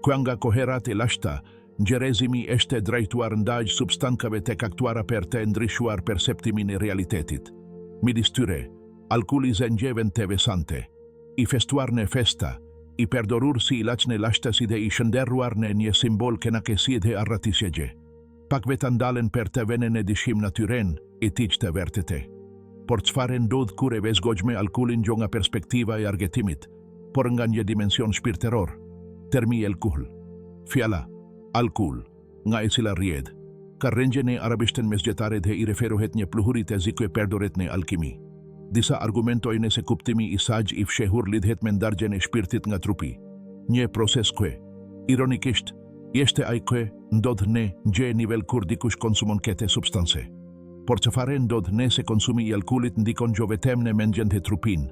Kuanga koherat e lashta, njerëzimi është drejtuar ndaj substancave të caktuara për të ndryshuar perceptimin e realitetit. Midis tyre, alkooli zëngjeven të vesante, i festuar në festa, i përdorur si ilaç në lashtësi dhe i shënderuar në një simbol kënaqësie dhe arratisjegje. Pak vetë ndalen për të vënë në dishim natyren e tiq të vërtetë. Por çfarë ndodh kur e vezgojmë alkoolin jo nga perspektiva e argëtimit, por nga një dimension shpirtëror? Termi alkool. Fjala alkool, nga e cila rrjedh, ka rrëngjën e arabishtën mesgjetare dhe i referohet një pluhurit e ziku e përdoret në alkimi. Disa argumentojnë se kuptimi i saj i fshehur lidhet me ndarjen e shpirtit nga trupi. Një proces kë, ironikisht, jeshte ai kë ndodh në një nivel kur dikush konsumon këte substance. Por çfarë ndodh nëse konsumi i alkoolit ndikon jo vetëm në mendjen dhe trupin,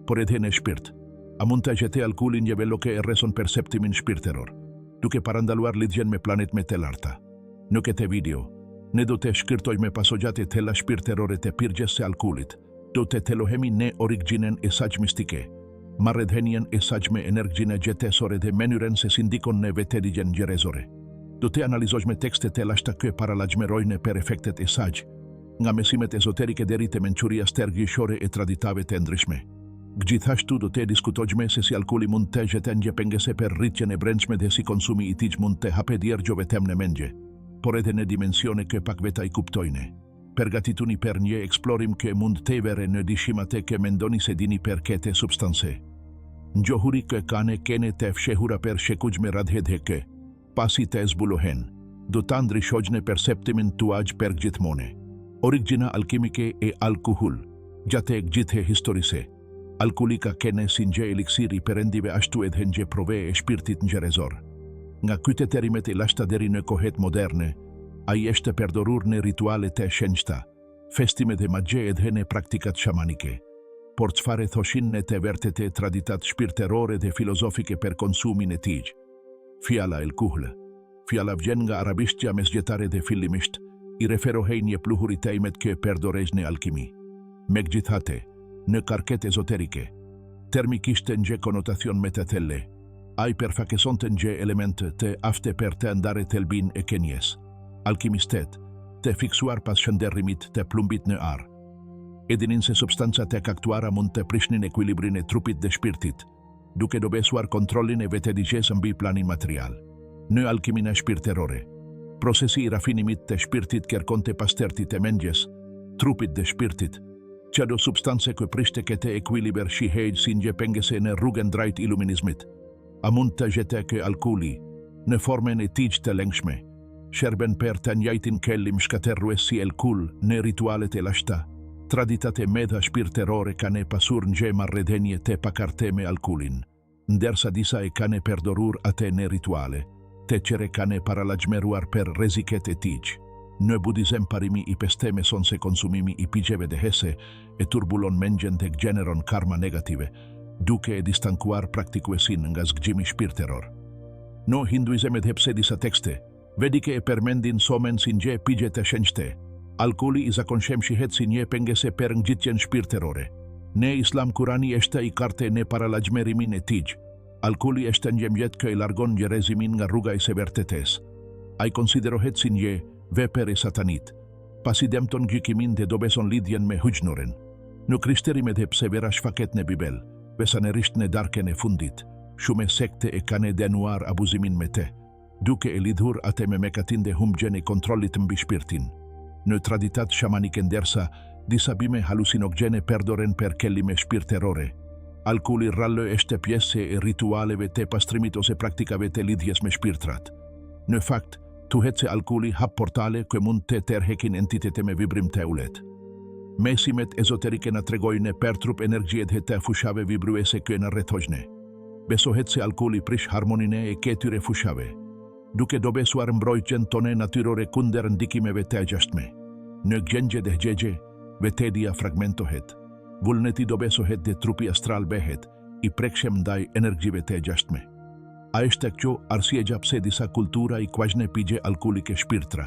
por edhe në shpirt? A mund të jetë alkooli një veloke e rreson perceptimin shpirtëror, duke parandaluar lidhjen me planet me të larta? Në këtë video, ne do të shkërtojmë pasojat e tella shpirtërore të pirjes së alkoolit. Do të telohemi në origjinën e saj mistike, marrëdhënien e saj me energjinë jetësore dhe mënyrën se si ndikon në vetëdijën njerëzore. Do të analizojmë tekstet e lashta që paralajmërojnë për efektet e saj, nga mesimet ezoterike deri te mençuria stergjishore e traditave të ndryshme. Gjithashtu do të diskutojmë se si alkooli mund të jetë një pengese për rritjen e brendshme dhe si konsumi i tij mund të hapë djerë jo vetëm në mendje, por edhe në dimensione që pak vetë i kuptojnë. Përgatituni për një eksplorim që mund të vere në dishimate që mendoni se dini për këte substance. Njohuri që kanë kene të fshehura për shekugjme radhedhe që, pasi të zbulohen, do të ndryshojnë perceptimin tuaj për gjithmone. Origjina alkimike e alkohol, gjatë gjithë historise. Alkoolika kene si një eliksir i perendive ashtu edhe një prove e shpirtit njerëzor. Nga kytetërimet e lashta deri në kohet moderne, ai është përdorur në rituale të shenjta, festime dhe magje edhe në praktikat shamanike. Por çfarë thoshin në të vërtetë traditat shpirtërore dhe filozofike për konsumin e tij? Fjala alkool. Fjala vjen nga arabishtja mesgjetare dhe fillimisht i referohej një pluhurit të imet që përdorej në alkimi. Megjithatë, në karket ezoterike, termi kishte një konotacion me të thelle. Ai përfaqësonte një element të afte për të ndarë thelbin e kenjes. Alkimistet, të fiksuar pas shënderimit të plumbit në arë. Edinin se substanca të caktuara mund të prishnin ekuilibrin e trupit dhe shpirtit, duke dobesuar kontrollin e vetëdijës mbi planin material. Në alkimin e shpirtërore, procesi i rafinimit të shpirtit kërkonte pastertit e mendjes, trupit dhe shpirtit, çdo substance që prishte këtë ekuilibër shihej si një pengese në rrugën drejt iluminizmit. A mund të jetë që alkooli, në formën e tij të lengshme, sherben për të njëjtin kellim shkatërrues si alkool në ritualet e lashta? Traditat e medha shpirtërore kanë pasur një marrëdhënie të pakarte me alkoolin, ndërsa disa e kanë përdorur atë në rituale, të qere kanë paralajmëruar për rreziqet e tij. Në budizëm parimi i pesteme son se konsumimi i pigjeve dehese e turbulon mendjen dhe gjeneron karma negative, duke e distankuar praktikuesin nga zgjimi shpirtëror. Në hinduizëm edhe pse disa tekste, vedike e përmendin somen si një pigje të shenjte. Alkooli i zakonshëm shihet si një pengese për ngjitjen shpirtërore. Në Islam Kurani është i karte në paralajmërimin e tij. Alkooli është një mjet që i largon njerëzimin nga rruga e së vërtetës. Ai konsiderohet si një vepër e satanit, pasi dëmton gjykimin dhe dobeson lidhjen me hujnoren. Në krishterim edhe pse vera shfaket në Bibel, veçanërisht në darkën e fundit, shumë sekte e kanë denuar abuzimin me të, duke e lidhur atë me mekatin dhe humbjen e kontrollit mbi shpirtin. Në traditat shamanike ndërsa, disa bime halusinogjene përdoren për kellime shpirtërore. Alkooli rrallë është pjesë e ritualeve të pastrimit ose praktikave të lidhjes me shpirtrat. Në fakt, thuhet se alkooli hap portale që mund të tërheqin entitete me vibrim të ulët. Mesimet ezoterike na tregojnë për trup energjiet të fushave vibruese që na rrethojnë. Besohet se alkooli prish harmoninë e këtyre fushave, duke dobesuar mbrojtjen tonë natyrore kundër ndikimeve të gjashtme. Në gjendje dhe gjegje, vetëdia fragmentohet, vullneti dobesohet dhe trupi astral behet, i prekshëm ndaj energjive të gjashtme. A është kjo arsyeja pse disa kultura i quajnë pigje alkoolike shpirtra,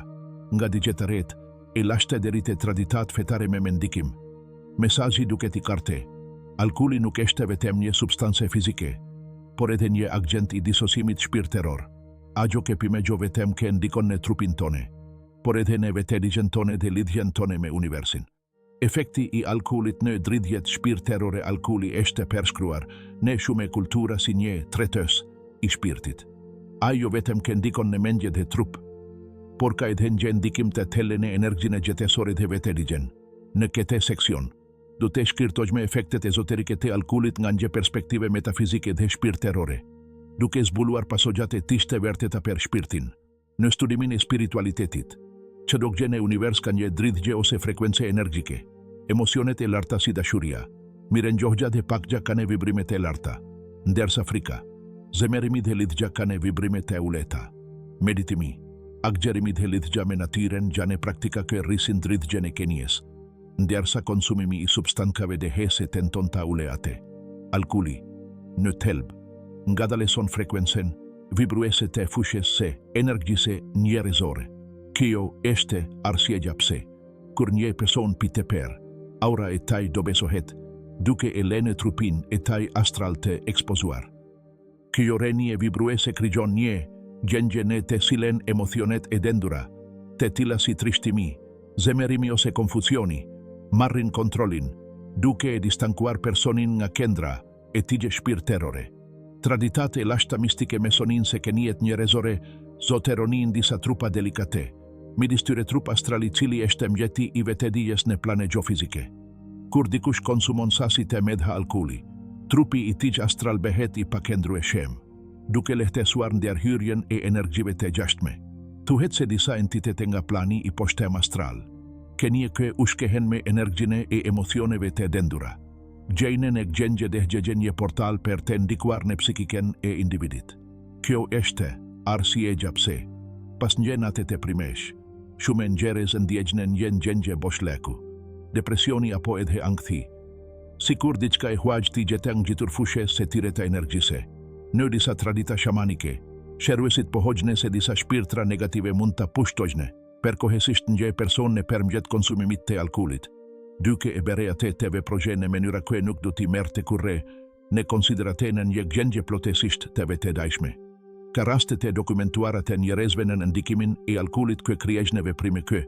nga digetaret e lashte deri te traditat fetare me mendikim. Mesazhi duket i qartë. Alkooli nuk është vetëm një substancë fizike. por edhe një agent i disosimit shpirtëror. Ajo që pimejo vetëm që ndikon në trupin tone, por edhe në vetëdijën tone dhe lidhjen tone me universin. Efekti i alkoolit në dridhjet shpirtërore. Alkooli është përshkruar në shumë kultura si një tretës i shpirtit. Ajo vetëm që ndikon në mendje dhe trup, por ka edhe një ndikim të thellë në energjinë jetësore dhe vetëdijën. Në këtë seksion, do të shkirtojmë efektet ezoterike të alkoolit nga një perspektive metafizike dhe shpirtërore, duke zbuluar pasojat e tij të vërteta për shpirtin. Në studimin e spiritualitetit, çdo gjë në univers ka një dridhje ose frekuencë energjike. Emocionet e larta si dashuria, mirënjohja dhe pakja kanë vibrime të larta, ndërsa frika, zemërimi dhe lidhja kanë vibrime të uleta. Meditimi, agjerimi dhe lidhja me natyren janë praktika që rrisin dridhjen e kenjes, ndërsa konsumimi i substancave dhe hese tenton ta uleate. Alkooli, në thelb, ngadaleson frekuencën vibruese të fushës së energjisë njerëzore. Kjo është arsyeja pse, kur një person pi tepër, aura e taj do besohet, duke e lënë trupin e taj astral të ekspozuar. Kjo renie vibruese krijon një gjendje në të cilën emocionet e dendura, të tilla si trishtimi, zemërimi ose konfuzioni, marrin kontrollin, duke e distankuar personin nga kendra e tij shpirtërore. Traditate e lashta mistike mesonin se keniet njerëzore zoteronin disa trupa delikate, midis tyre trup astrali cili është mjeti i vetëdijes në plane geofizike. Kur dikush konsumon sasi të medha alkooli, trupi i tij astral behet i pakendrueshëm, duke lehtësuar ndërhyrjen e energjive të jashtme. Thuhet se disa entitete nga plani i poshtem astral, kenie që ushkehen me energjinë e emocioneve të dendura. Gjejnë në gjendje dhe gjegjen një portal për të ndikuar në psikiken e individit. Kjo është arsyeja pse, pas një nate të primesh, shumë njerëz ndjejnë një gjendje boshleku, depresioni apo edhe ankthi. Sikur diçka e huaj t'i gjetën gjitur fushës së tyre të energjisë. Në disa tradita shamanike, shëruesit pohojnë se disa shpirtra negative mund të pushtojnë, përkohësisht një person në përmjet konsumimit të alkoolit, duke e bere atë të veprojë në mënyra që nuk do t'i merrte kurrë në konsiderate në një gjendje plotësisht të vetëdijshme. Ka raste të dokumentuara të njerëzve në ndikimin e alkoolit që krijojnë veprime që,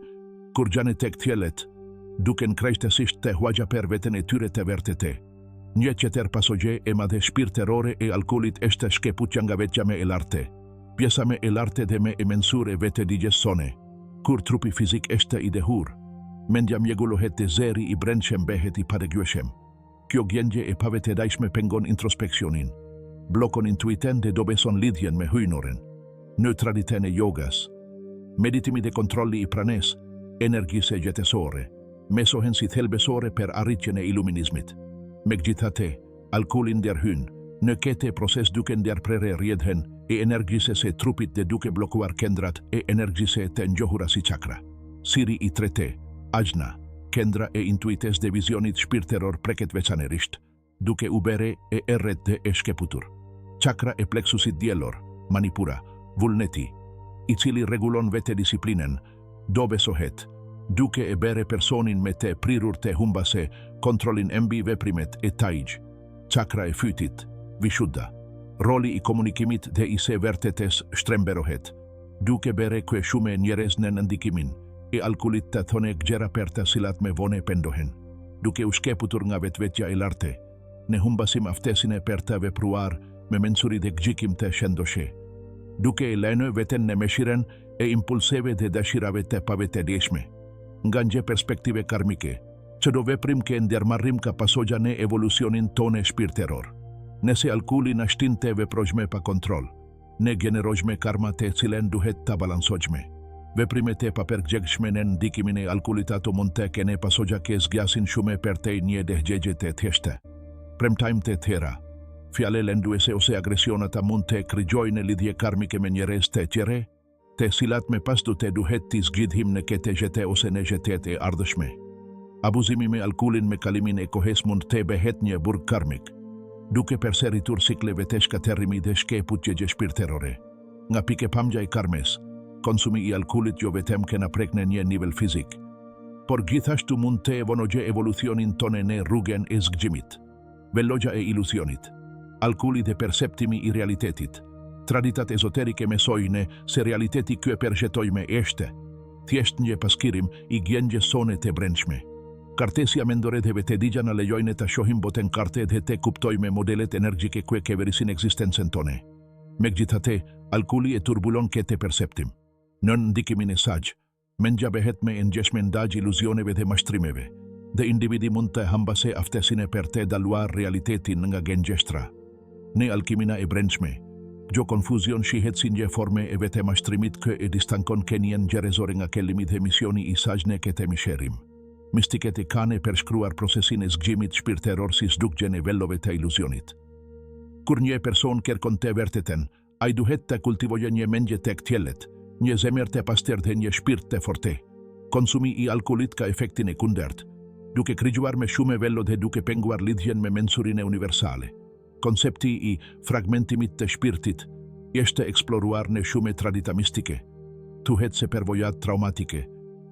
kur janë tek thjellet, duken krejtësisht të huaja për veten e tyre të vërtetë. Një tjetër pasojë e madhe shpirtërore e alkoolit është shkeputja nga vetja me e lartë. Pjesa me e lartë dhe me e mensur e vetëdijës sone. Kur trupi fizik është i dehur, mendja mjegullohet dhe zeri i brendshëm behet i paregueshëm. Kjo gjendje e pavetëdijshme pengon introspeksionin, blokon intuiten dhe dobeson lidhjen me hyjnoren. Në traditën e jogas, meditimi dhe kontrolli i pranes, energjisë jetësore, mesohen si thelbësore për arritjen e iluminizmit. Megjithatë, alkooli ndërhyn në këtë proces duke ndërprerë rrjedhën e energjisë së trupit dhe duke bllokuar kendrat e energjisë të njohura si chakra. Siri i tretë, ajna, kendra e intuites dhe vizionit shpirtëror preket veçanërisht, duke u bere e erret dhe e shkeputur. Chakra e plexusit diellor, manipura, vullneti, i cili regulon vetëdisiplinën, do besohet, duke e bere personin me të prirur të humbase kontrollin mbi veprimet e tij. Chakra e fytit, vishuddha, roli i komunikimit dhe i se vërtetes shtremberohet, duke bere kë shumë njerëz në ndikimin e alkoolit të thone gjëra për të cilat me vone pendohen, duke u shkeputur nga vetvetja e lartë, ne humbasim aftesin e për të vepruar me mensuri dhe gjikim të shëndoshe, duke e lënë veten në meshiren e impulseve dhe dashirave të pavetëdijshme. Nga një perspektive karmike, çdo veprim që ndërmarrim ka pasojë në evolucionin tonë shpirtëror. Nëse alkooli na shtin të veprojmë pa kontroll, ne generojmë karma të cilën duhet ta balansojmë. Veprimet e papërgjeshme në ndikimin e alkoolit ato mund të kenë pasojë që zgjasin shumë për të një dëgjegje të thjeshtë. Premtajmë të tjera, fjale lënduese ose agresionata mund të krijojnë lidhje karmike me njerëz të tjerë, të cilat me pas do të duhet t'i zgjidhim në këtë jetë ose në jetët e ardhshme. Abuzimi me alkoolin me kalimin e kohës mund të bëhet një burg karmik, duke përsëritur cikleve të shkatërrimit dhe shkeputjeve shpirtërore. Nga pikëpamja e karmes, konsumi i alkoolit jo vetëm që na prek në një nivel fizik, por gjithashtu mund të evonojë evolucionin tonë në rrugën e zgjimit. Velloja e ilusionit. alkuli dhe perceptimi i realitetit. Traditat ezoterike mesojnë se realiteti ky e përjetojmë është thjesht një paskirim i gjendje sone të brendshme. Kartesja mendore dhe vetëdigja na lejojnë ta shohim botën karte dhe të kuptojmë modelet energjike ku e verisin ekzistencën tonë. Megjithatë, alkuli e turbulon këtë perceptim. Nën ndikimin e saj, mendja bëhet më e ngjeshme ndaj iluzioneve dhe mashtrimeve, dhe individi mund të hambase aftësinë për të dalluar realitetin nga gjendjestra. Në alkimina e brendshme, gjo konfuzion shihet si një forme e vete mashtrimit kë e distankon kenjen gjerezore nga kelimi dhe misioni i saj në këtë misherim. Mistiket e kanë përshkruar procesin e zgjimit shpirtëror si zdukjen e vellove të iluzionit. Kur një person kërkon të vërtetën, ai duhet të kultivojë një mendje të ktjellet, një zemër të pastër dhe një shpirt të fortë. Konsumi i alkoolit ka efektin e kundërt, duke krijuar me shumë vello dhe duke penguar lidhjen me mensurinë universale. Koncepti i fragmentimit të shpirtit është eksploruar në shumë tradita mistike. Thuhet se përvojat traumatike,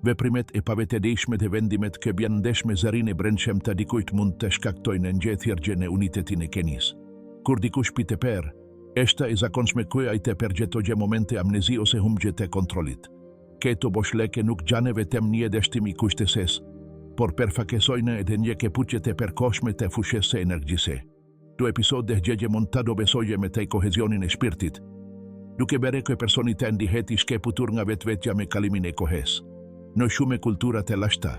veprimet e pavetëdijshme dhe vendimet që bjen ndesh me zërin e brendshëm të dikujt mund të shkaktojnë ngjethjerje në unitetin e kenis. Kur dikush pite per, është e zakonshme që ai të përjetojë momente amnezi ose humbje të kontrollit. Këto boshleke nuk janë vetëm një dështim i kushtesës, por përfaqësojnë edhe një keputje të përkohshme të fushës së energjisë. Do episod dhe gjegje mund të dobesojë me të kohezionin e shpirtit, duke bere që personi të ndihet i shkeputur nga vetvetja me kalimin e kohes. Në shumë kultura të lashta,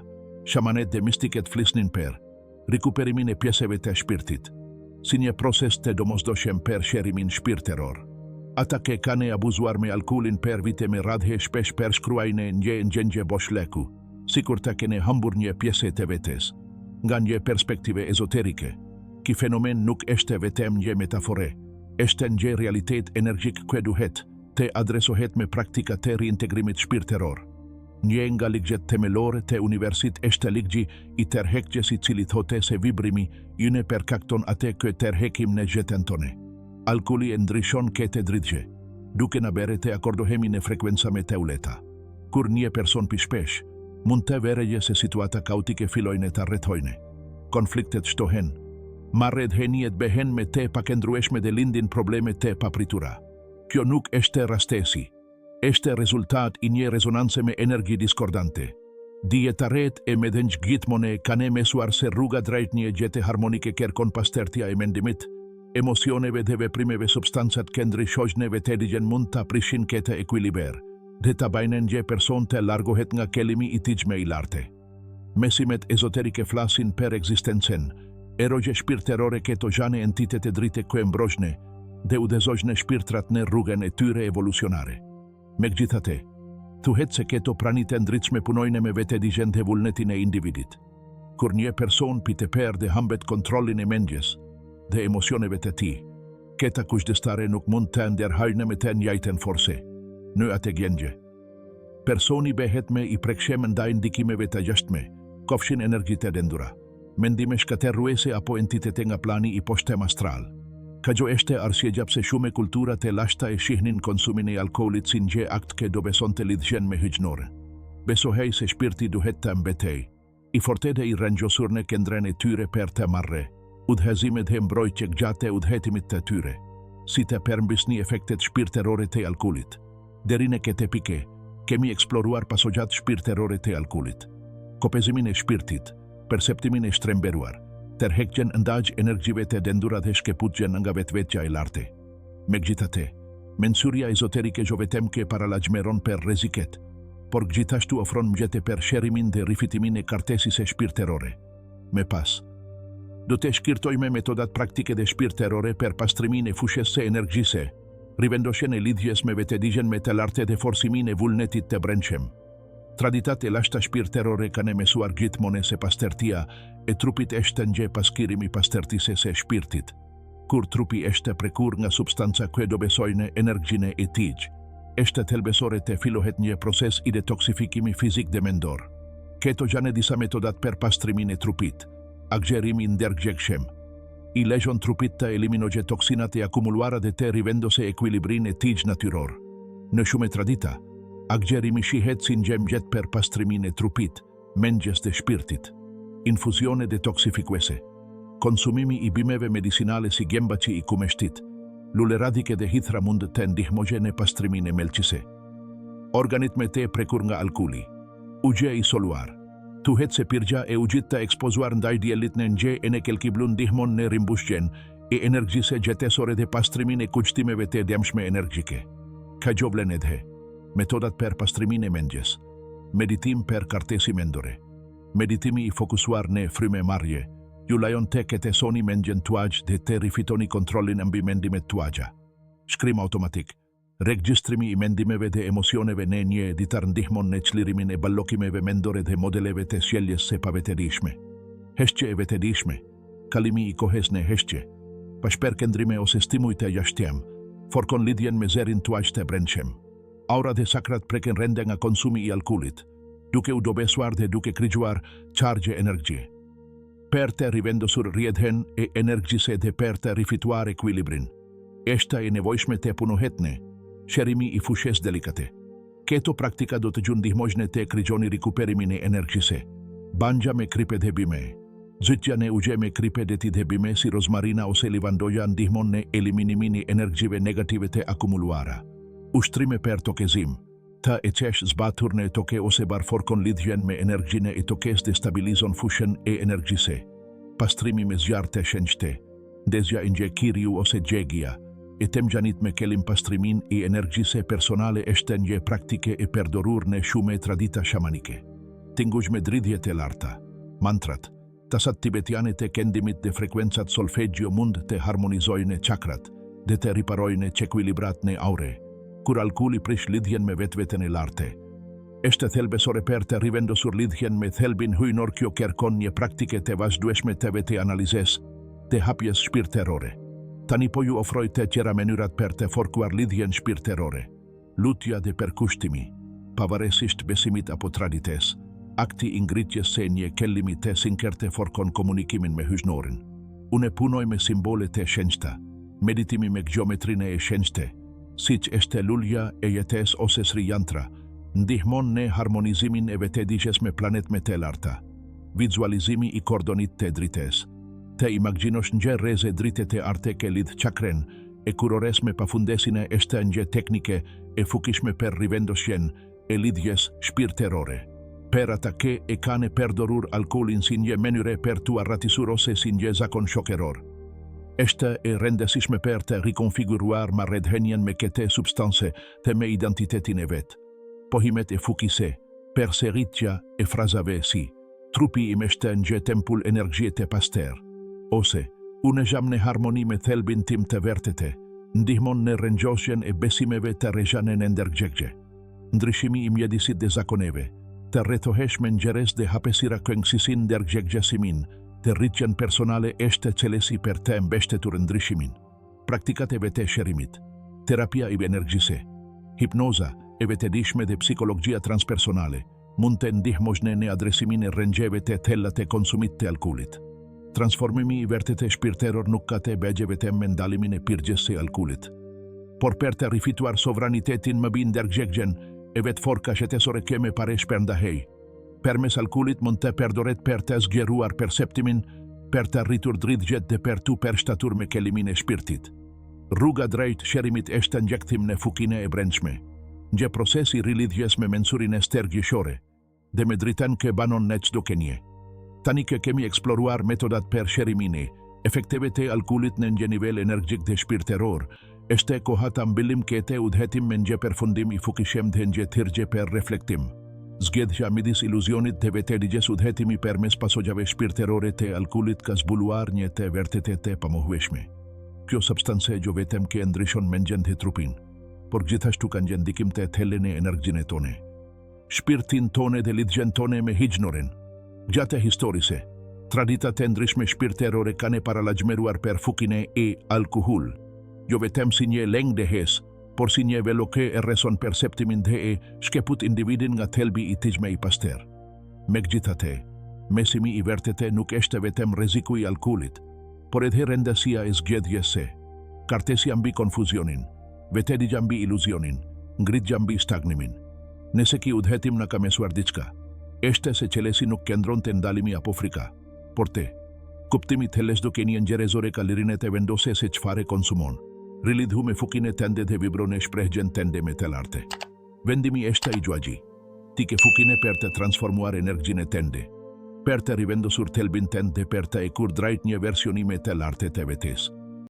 shamanet dhe mistiket flisnin për rikuperimin e pjesëve të shpirtit, si një proces të domosdoshëm për shërimin shpirtëror. Ata që kanë abuzuar me alkoolin për vite me radhë shpesh përshkruajnë një gjendje boshleku, sikur të kene hambur një pjesë të vetes. Nga një perspektive ezoterike, ky fenomen nuk është vetëm një metafore, është një realitet energjik që duhet të adresohet me praktika të reintegrimit shpirtëror. Një nga ligjet themelore të universit është ligji i tërheqjes i cili thotë se vibrimi ynë përkakton atë që tërheqim në jetën tonë. Alkooli e ndryshon këtë drejtje, duke na bërë të akordohemi në frekuenca më të uleta. Kur një person pi shpesh, mund të vërejë se situata kaotike fillojnë të rrethojnë. Konfliktet shtohen, marrëdhëniet bëhen me të pakëndrueshme dhe lindin probleme të papritura. Kjo nuk është rastësi, është rezultat i një rezonance me energji diskordante. Dietarët e mëdhenjgjitmone kanë mesuar se rruga drejt një gjete harmonike kërkon pastërtia e mendimit, emocioneve dhe veprimeve. Substancat që ndryshojnë vetëdigjen mund të prishin këtë ekuilibër, dhe të bajnë një person të largohet nga kelimi i tij më i lartë. Mesimet ezoterike flasin për ekzistencën, erogje shpirtërore këto janë entitete drite që mbrojnë dhe udhëzojnë shpirtrat në rrugën e tyre evolucionare. Megjithatë, thuhet se këto pranite ndritshme punojnë me vetëdigjen dhe vullnetin e individit. Kur një person pite per dhe hambet kontrollin e mendjes dhe emocioneve të tij, këta kujdestare nuk mund të ndërhajnë me të njëjtën forcë. Në atë gjendje, personi bëhet me i prekshëm ndaj ndikimeve të jashtme, kofshin energji të dendura, mendime shkatërruese apo entitete nga plani i poshtëm astral. Kjo është arsyeja pse shumë kultura të lashta e shihnin konsumin e alkoolit si një akt që do besonte lidhjen me hyjnore. Besohej se shpirti duhet të mbetej, i fortë dhe i rrënjosur në këndrën e tyre për të marrë udhëzimet dhe mbrojtje gjatë udhëhetimit të tyre, si të përmbysni efektet shpirtërore të alkoolit. Deri në këtë pikë, kemi eksploruar pasojat shpirtërore të alkoolit, kopezimin e shpirtit, perceptimin e shtremberuar, tërheqjen ndaj energjive të dendura dhe shkeputjen nga vetvetja e lartë. Megjithatë, mensuria ezoterike jo vetëm që paralajmëron për rreziqet, por gjithashtu ofron mjete për shërimin dhe rifitimin e kartesisë shpirtërore. Me pas, do të shkirtojmë metodat praktike dhe shpirtërore për pastrimin e fushës së energjisë, rivendosjen e lidhjes me vetëdigjen me të lartë dhe forcimin e vullnetit të brendshëm. Traditat e lashta shpirtërore kanë mesuar gjithmonë se pastërtia e trupit është një paskirim i pastërtisë së shpirtit. Kur trupi është prekur nga substanca që do besojnë energjinë e tij, është thelbësore të fillohet një proces i detoksifikimi fizik dhe mendor. Këto janë disa metodat për pastrimin e trupit. Agjerimi ndërgjegjshëm i lejon trupit të eliminojë toksinat e akumuluara dhe të rivendose ekuilibrin e tij natyror. Në shumë tradita, agjerimi shihet si një mjet për pastrimin e trupit, mendjes dhe shpirtit. Infuzione detoksifikuese. konsumimi i bimeve medicinale si gjembaçi i kumeshtit, lule radike dhe hithra mund të ndihmojë në pastrimin e melqise. Organit me te prekur nga alkuli. Ugje i soluar. Tuhet se pirgja e ugjit të ekspozuar ndaj dielit në nxje e në kelkiblun ndihmon në rimbushgjen e energjise gjetesore dhe pastrimin e kushtimeve të djamshme energjike. Ka gjoblen edhe. Metodat per pastrimin e mendjes. Meditim per kartesi mendore. Meditimi i fokusuar në fryme marrje, ju lajon te ketesoni mendjen tuaj dhe te rifitoni kontrollin mbi mendimet tuaja. Shkrim automatik. Regjistrimi i mendimeve dhe emocioneve në një ditar ndihmon në çlirimin e ballokimeve mendore dhe modeleve të sjelljes së pavetëdijshme. Heshtje e vetëdijshme, kalimi i kohës në heshtje, pa shperkëndrime ose stimuj të jashtëm, forkon lidhjen me zerin tuaj të brendshëm. Aura dhe sakrat preken rende nga konsumi i alkoolit, duke u dobesuar dhe duke krigjuar charge energji. Per të rivendosur rjedhen e energjise dhe per të rifituar ekuilibrin. Eshta e nevojshme të punohetne, sherimi i fushes delikate. Keto praktika do të gjun ndihmojnë të krigjoni rikuperimin e energjise. Banja me kripe dhe bime. Zytja në ugje me kripe dhe ti dhe bime si rozmarina ose livandoja ndihmon në eliminimin e energjive negative të akumuluara. Ushtrime per tokezim. Ta e qesh zbatur në toke ose bar forkon lidhjen me energjine e tokes dhe stabilizon fushen e energjise. Pastrimi me zjarë të shenjte. Ndezja inje kiriu ose gjegia. E tem gjanit me kelim pastrimin i energjise personale eshte një praktike e perdorur në shume tradita shamanike. Tinguj me dridhje të larta, mantrat, tasat tibetiane të kendimit dhe frekuencat solfeggio mund të harmonizojnë çakrat dhe të riparojnë çekuilibrat në aure, kur alkuli prish lidhjen me vetveten e larte. Eshte thelbesore per të rivendosur lidhjen me thelbin hyjnor kjo kërkon një praktike të vazhdueshme të vete analizes të hapjes shpirterore. Tani po ju ofroj të qera menyrat per të forkuar lidhjen shpirterore, lutja dhe perkushtimi, pavarësisht besimit apo tradites, akti i ngritjes së një kellimi të sinker të forkon komunikimin me hyjnorin. Unë punoj me simbole të shenjta, meditimi me geometrinë e shenjte, siç është lulja e jetes ose Sri Yantra, ndihmon në harmonizimin e vetëdijshës me planet me të larta, vizualizimi i kordonit të drites. Të imagjinosh një reze drite të arteke lidh çakren, e kurores me pafundesine është një teknike e fukishme per rivendosjen e lidhjes shpirterore. Per atake e kanë perdorur alkoolin si një menyre per tu arratisur ose si një zakon shokeror. Është e rendesishme per të rikonfiguruar marrëdhënien me këte substanse të me identitetin e vet. Pohimet e fukise, per seritja e frazave si, trupi im është një tempull energjie të paster. Ose, unë jam në harmoni me thelbin tim të vertete, ndihmon në rëngjosjen e besimeve të rejane në ndërgjegje. Ndryshimi i mjedisit dhe zakoneve, të rretohesh me nxeres dhe hapesira këngësisin ndërgjegjesimin, të rritjen personale eshte celesi per të mbeshtetur ndryshimin. Praktikat e vete sherimit, terapia i energjise, hipnoza e vetëdijshme dhe psikologjia transpersonale, mund të ndihmojnë në adresimin e rëngjeve të thellat e konsumit të alkoolit. Transformimi i vertete shpirteror nuk ka të bëgjeve të me ndalimin e pirgjes së alkoolit. Por per të rifituar sovranitetin më bin ndërgjegjen e vetë forka shetesore keme pare shperndahej. Permes alkoolit mund të perdoret per të zgjeruar perceptimin, per të rritur dridhjet dhe per tu përshtatur me kelimin e shpirtit. Rruga drejt sherimit është njekthim në fukine e brendshme, një procesi rilidhjes me mensurin e stergjishore, dhe me dritan ke banon në çdo kenje. Tani që kemi eksploruar metodat per sherimini, efekteve të alkoolit në një nivel energjik dhe shpirteror, është koha ta mbyllim këtë udhëhetim me një përfundim i fukishem dhe një thirrje per reflektim. Zgjedhja midis iluzionit dhe vetëdijës udhëhetimi permes pasogjave shpirterore të alkoolit ka zbuluar një të vërtetë të pamohueshme. Kjo substancë jo vetëm që ndryshon mendjen dhe trupin, por gjithashtu ka një ndikim të thellën e energjinë tone, shpirtin tone dhe lidhjen tone me hyjnorin. Gjatë historise, tradita të ndryshme shpirterore kanë paralajmëruar per fukine e alkohol, jo vetëm si një lengdehes, por si një veloke e rreson perceptimin dhe e shkeput individin nga thelbi i tijme i paster. Megjithatë, mesimi i vërtetë nuk është vetëm rreziku i alkoolit, por edhe rëndësia e zgjedhjes së. Kartesja mbi konfuzionin, vetëdija mbi iluzionin, ngritja mbi stagnimin. Nëse ki udhëhetim na ka mësuar diçka, është se qelesi nuk këndron të ndalimi apo frika, por te Kuptimi thellës duke një njerëzore ka lirinë të vendosë se çfarë konsumon. Rilidhu me fukinë tënde dhe vibron e shprehjen tënde me të lartë. Vendimi është i gjuajë. Ti ke fukinë për të transformuar energjinë tënde, për të rivendosur thelbin tënd dhe për të ekur drejt një versioni me të lartë të vetes.